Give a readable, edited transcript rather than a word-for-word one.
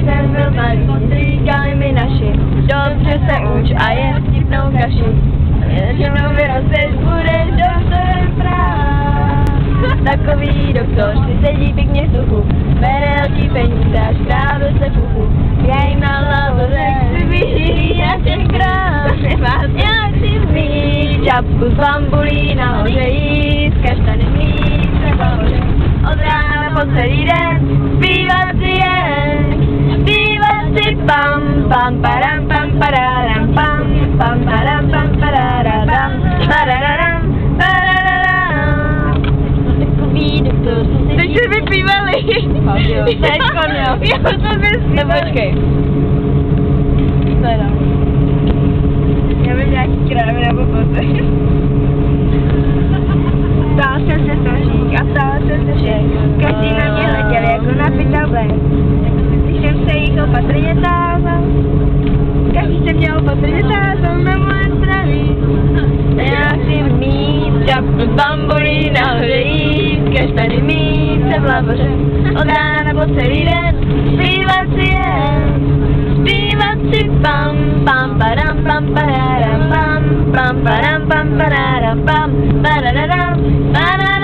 jsem byl malý, říkali mi naši, dobře se uč a je vtipnou kaši. Jednou vyrosteš, budeš doktorem práv. Takový doktor si sedí pěkně v suchu, bere velký peníze až právě se puchu. Já jim na lávoře chci vyžít na těch kráv. Já chci mít čapku z bambulí, nahoře jíst, kaštany mít třeba hoře. Od rána po celý den zpívat si jen, zpívat si pam pam param pam pararam pam pam param pam pararam pararam pararam. Takový doktor si teď se vypívali. Teďko měl. Já to vyspívali. No počkej. To je tam. Já vím nějaký krávy nebo kozy. Ptal jsem se stožík a ptal jsem se všech. Každý na mě hleděl jako na pytelé. Když jsem se jich opatrně tázal. Každý se mě opatrně tázal na moje zdraví. Já chci mít čapku z bambulí, nahoře jíst, kaštany mít se v laboře. Od rána po celý den zpívat si jen, zpívat si pam pam param pam pararam pam pam param pam pararam pam pararam pararam.